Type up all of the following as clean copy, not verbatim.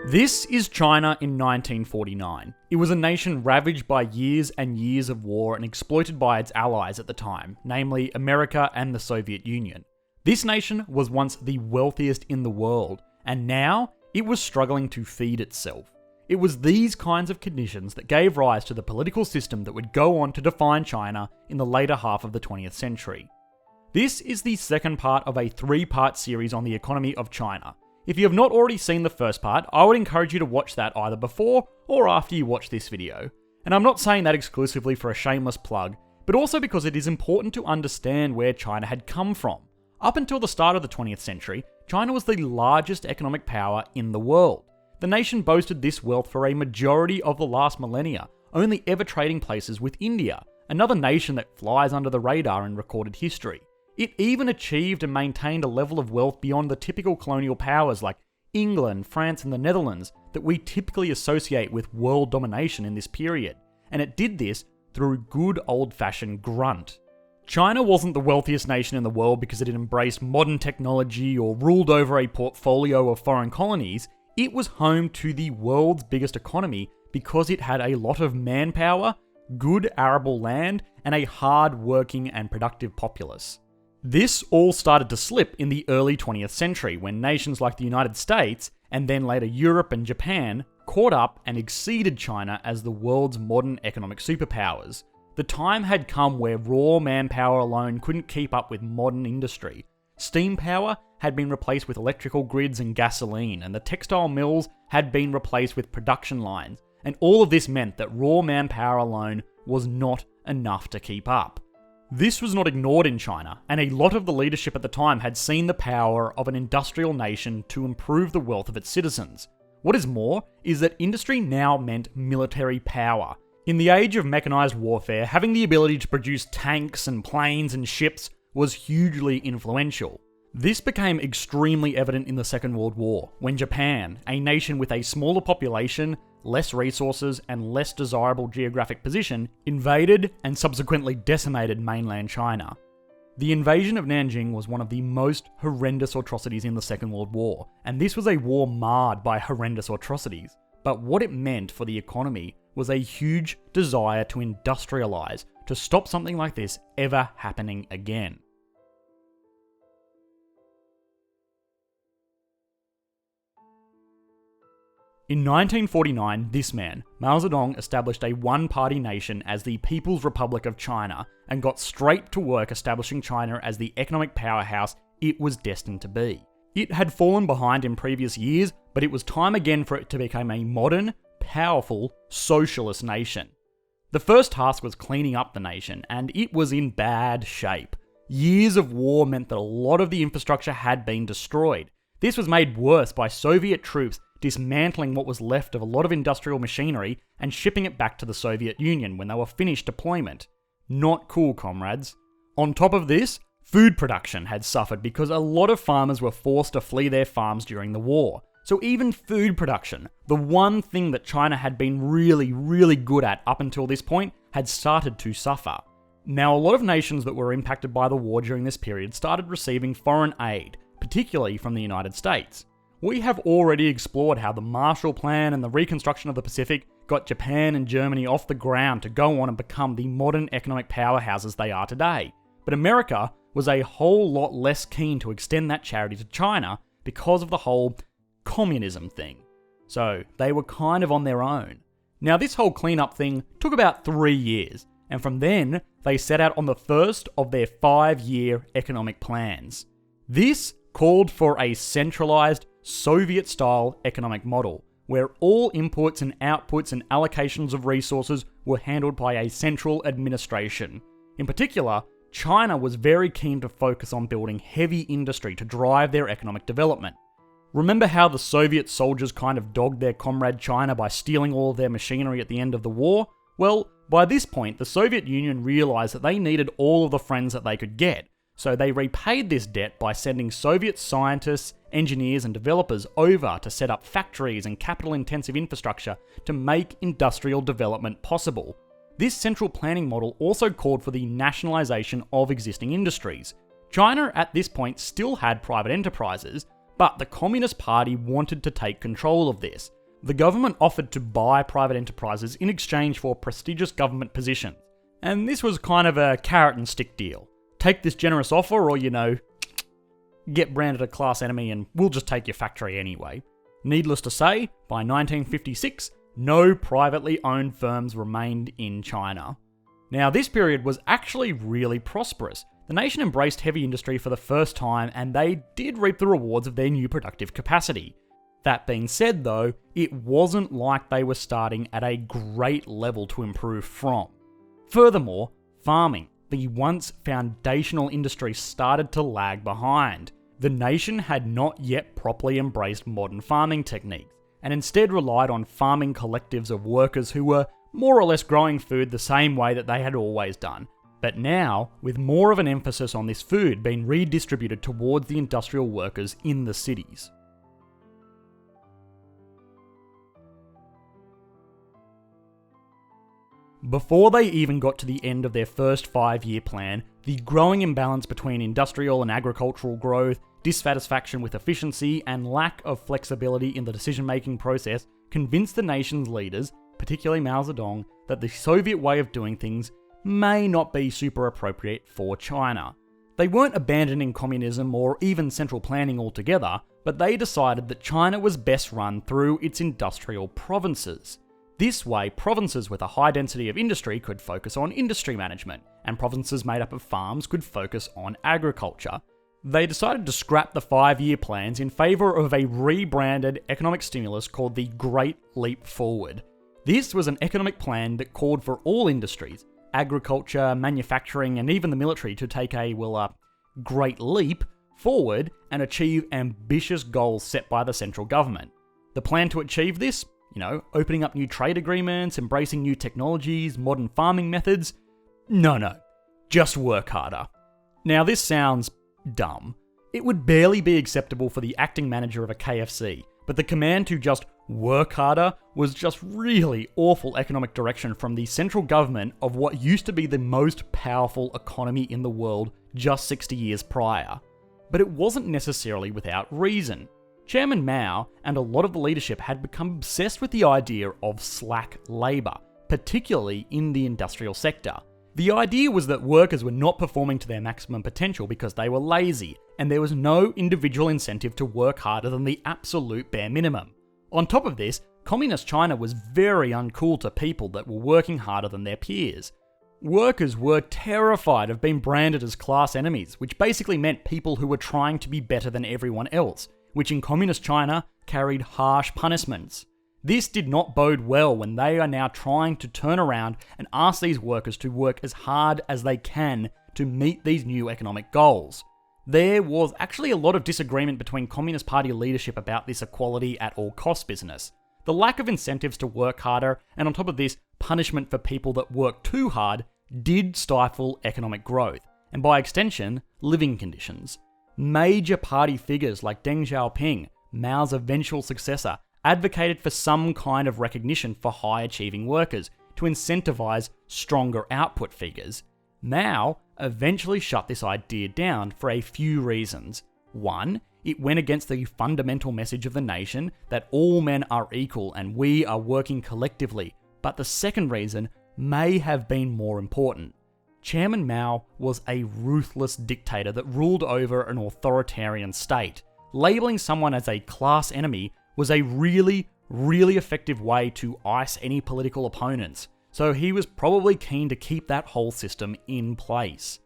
This is China in 1949. It was a nation ravaged by years and years of war and exploited by its allies at the time, namely America and the Soviet Union. This nation was once the wealthiest in the world, and now it was struggling to feed itself. It was these kinds of conditions that gave rise to the political system that would go on to define China in the later half of the 20th century. This is the second part of a 3-part series on the economy of China. If you have not already seen the first part, I would encourage you to watch that either before or after you watch this video. And I'm not saying that exclusively for a shameless plug, but also because it is important to understand where China had come from. Up until the start of the 20th century, China was the largest economic power in the world. The nation boasted this wealth for a majority of the last millennia, only ever trading places with India, another nation that flies under the radar in recorded history. It even achieved and maintained a level of wealth beyond the typical colonial powers like England, France, and the Netherlands that we typically associate with world domination in this period, and it did this through good old-fashioned grunt. China wasn't the wealthiest nation in the world because it had embraced modern technology or ruled over a portfolio of foreign colonies. It was home to the world's biggest economy because it had a lot of manpower, good arable land, and a hard-working and productive populace. This all started to slip in the early 20th century when nations like the United States, and then later Europe and Japan, caught up and exceeded China as the world's modern economic superpowers. The time had come where raw manpower alone couldn't keep up with modern industry. Steam power had been replaced with electrical grids and gasoline, and the textile mills had been replaced with production lines, and all of this meant that raw manpower alone was not enough to keep up. This was not ignored in China, and a lot of the leadership at the time had seen the power of an industrial nation to improve the wealth of its citizens. What is more, is that industry now meant military power. In the age of mechanized warfare, having the ability to produce tanks and planes and ships was hugely influential. This became extremely evident in the Second World War, when Japan, a nation with a smaller population, less resources, and less desirable geographic position, invaded and subsequently decimated mainland China. The invasion of Nanjing was one of the most horrendous atrocities in the Second World War, and this was a war marred by horrendous atrocities. But what it meant for the economy was a huge desire to industrialize, to stop something like this ever happening again. In 1949, this man, Mao Zedong, established a one-party nation as the People's Republic of China and got straight to work establishing China as the economic powerhouse it was destined to be. It had fallen behind in previous years, but it was time again for it to become a modern, powerful, socialist nation. The first task was cleaning up the nation, and it was in bad shape. Years of war meant that a lot of the infrastructure had been destroyed. This was made worse by Soviet troops dismantling what was left of a lot of industrial machinery and shipping it back to the Soviet Union when they were finished deployment. Not cool, comrades. On top of this, food production had suffered because a lot of farmers were forced to flee their farms during the war. So even food production, the one thing that China had been really good at up until this point, had started to suffer. Now, a lot of nations that were impacted by the war during this period started receiving foreign aid, particularly from the United States. We have already explored how the Marshall Plan and the reconstruction of the Pacific got Japan and Germany off the ground to go on and become the modern economic powerhouses they are today. But America was a whole lot less keen to extend that charity to China because of the whole communism thing. So they were kind of on their own. Now this whole cleanup thing took about 3 years, and from then they set out on the first of their 5-year economic plans. This called for a centralized Soviet-style economic model, where all inputs and outputs and allocations of resources were handled by a central administration. In particular, China was very keen to focus on building heavy industry to drive their economic development. Remember how the Soviet soldiers kind of dogged their comrade China by stealing all of their machinery at the end of the war? Well, by this point, the Soviet Union realized that they needed all of the friends that they could get, so they repaid this debt by sending Soviet scientists, engineers, and developers over to set up factories and capital-intensive infrastructure to make industrial development possible. This central planning model also called for the nationalization of existing industries. China at this point still had private enterprises, but the Communist Party wanted to take control of this. The government offered to buy private enterprises in exchange for prestigious government positions, and this was kind of a carrot and stick deal. Take this generous offer or, get branded a class enemy and we'll just take your factory anyway. Needless to say, by 1956, no privately owned firms remained in China. Now, this period was actually really prosperous. The nation embraced heavy industry for the first time, and they did reap the rewards of their new productive capacity. That being said though, it wasn't like they were starting at a great level to improve from. Furthermore, farming, the once foundational industry, started to lag behind. The nation had not yet properly embraced modern farming techniques, and instead relied on farming collectives of workers who were more or less growing food the same way that they had always done, but now with more of an emphasis on this food being redistributed towards the industrial workers in the cities. Before they even got to the end of their first 5-year plan, the growing imbalance between industrial and agricultural growth, dissatisfaction with efficiency, and lack of flexibility in the decision-making process convinced the nation's leaders, particularly Mao Zedong, that the Soviet way of doing things may not be super appropriate for China. They weren't abandoning communism or even central planning altogether, but they decided that China was best run through its industrial provinces. This way, provinces with a high density of industry could focus on industry management, and provinces made up of farms could focus on agriculture. They decided to scrap the 5-year plans in favour of a rebranded economic stimulus called the Great Leap Forward. This was an economic plan that called for all industries, agriculture, manufacturing, and even the military to take a, great leap forward and achieve ambitious goals set by the central government. The plan to achieve this? Opening up new trade agreements, embracing new technologies, modern farming methods? No. Just work harder. Now, this sounds dumb. It would barely be acceptable for the acting manager of a KFC, but the command to just work harder was just really awful economic direction from the central government of what used to be the most powerful economy in the world just 60 years prior. But it wasn't necessarily without reason. Chairman Mao and a lot of the leadership had become obsessed with the idea of slack labour, particularly in the industrial sector. The idea was that workers were not performing to their maximum potential because they were lazy, and there was no individual incentive to work harder than the absolute bare minimum. On top of this, communist China was very uncool to people that were working harder than their peers. Workers were terrified of being branded as class enemies, which basically meant people who were trying to be better than everyone else, which in communist China carried harsh punishments. This did not bode well when they are now trying to turn around and ask these workers to work as hard as they can to meet these new economic goals. There was actually a lot of disagreement between Communist Party leadership about this equality at all costs business. The lack of incentives to work harder, and on top of this, punishment for people that work too hard, did stifle economic growth, and by extension, living conditions. Major party figures like Deng Xiaoping, Mao's eventual successor, advocated for some kind of recognition for high-achieving workers to incentivize stronger output figures. Mao eventually shut this idea down for a few reasons. One, it went against the fundamental message of the nation that all men are equal and we are working collectively, but the second reason may have been more important. Chairman Mao was a ruthless dictator that ruled over an authoritarian state. Labeling someone as a class enemy was a really effective way to ice any political opponents, so he was probably keen to keep that whole system in place.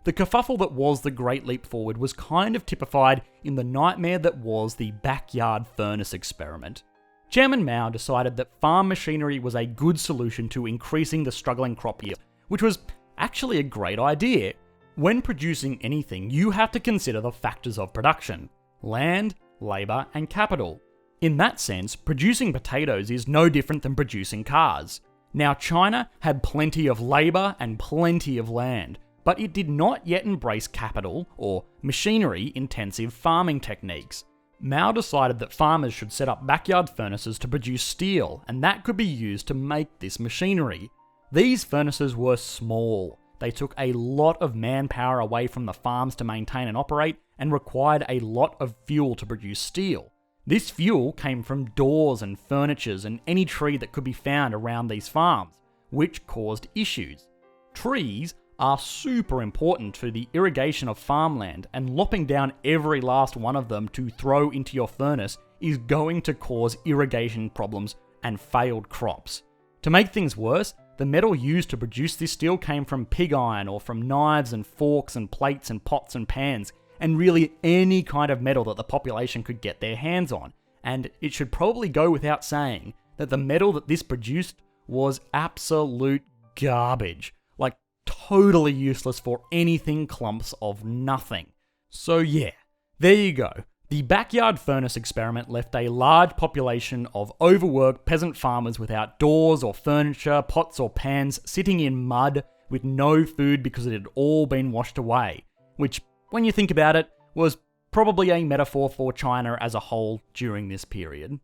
The kerfuffle that was the Great Leap Forward was kind of typified in the nightmare that was the backyard furnace experiment. Chairman Mao decided that farm machinery was a good solution to increasing the struggling crop yield, which was actually a great idea. When producing anything, you have to consider the factors of production: land, labour, and capital. In that sense, producing potatoes is no different than producing cars. Now, China had plenty of labour and plenty of land, but it did not yet embrace capital or machinery-intensive farming techniques. Mao decided that farmers should set up backyard furnaces to produce steel, and that could be used to make this machinery. These furnaces were small. They took a lot of manpower away from the farms to maintain and operate, and required a lot of fuel to produce steel. This fuel came from doors and furnitures and any tree that could be found around these farms, which caused issues. Trees are super important for the irrigation of farmland, and lopping down every last one of them to throw into your furnace is going to cause irrigation problems and failed crops. To make things worse, the metal used to produce this steel came from pig iron or from knives and forks and plates and pots and pans, and really any kind of metal that the population could get their hands on. And it should probably go without saying that the metal that this produced was absolute garbage. Like, totally useless for anything, clumps of nothing. So yeah, there you go. The backyard furnace experiment left a large population of overworked peasant farmers without doors or furniture, pots or pans, sitting in mud with no food because it had all been washed away, which, when you think about it, was probably a metaphor for China as a whole during this period.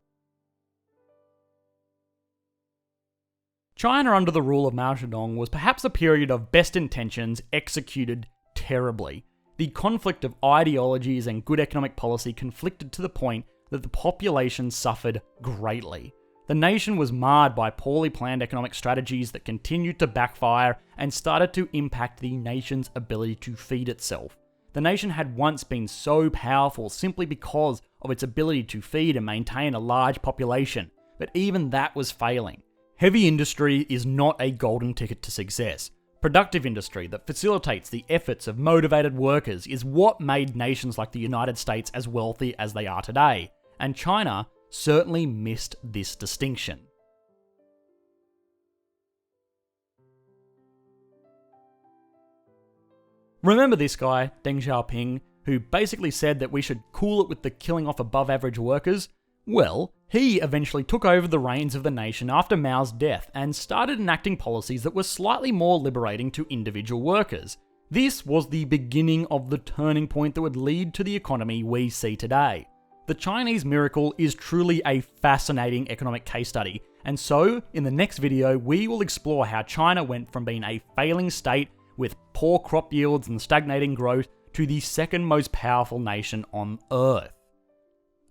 China under the rule of Mao Zedong was perhaps a period of best intentions executed terribly. The conflict of ideologies and good economic policy conflicted to the point that the population suffered greatly. The nation was marred by poorly planned economic strategies that continued to backfire and started to impact the nation's ability to feed itself. The nation had once been so powerful simply because of its ability to feed and maintain a large population, but even that was failing. Heavy industry is not a golden ticket to success. Productive industry that facilitates the efforts of motivated workers is what made nations like the United States as wealthy as they are today, and China certainly missed this distinction. Remember this guy, Deng Xiaoping, who basically said that we should cool it with the killing off above average workers? Well, he eventually took over the reins of the nation after Mao's death and started enacting policies that were slightly more liberating to individual workers. This was the beginning of the turning point that would lead to the economy we see today. The Chinese miracle is truly a fascinating economic case study, and so, in the next video, we will explore how China went from being a failing state with poor crop yields and stagnating growth to the second most powerful nation on Earth.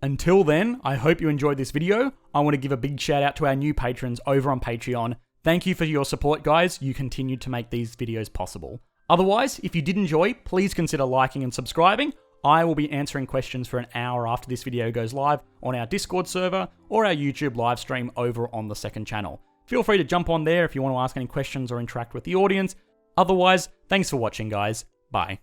Until then, I hope you enjoyed this video. I want to give a big shout out to our new patrons over on Patreon. Thank you for your support, guys. You continue to make these videos possible. Otherwise, if you did enjoy, please consider liking and subscribing. I will be answering questions for an hour after this video goes live on our Discord server or our YouTube live stream over on the second channel. Feel free to jump on there if you want to ask any questions or interact with the audience. Otherwise, thanks for watching, guys. Bye.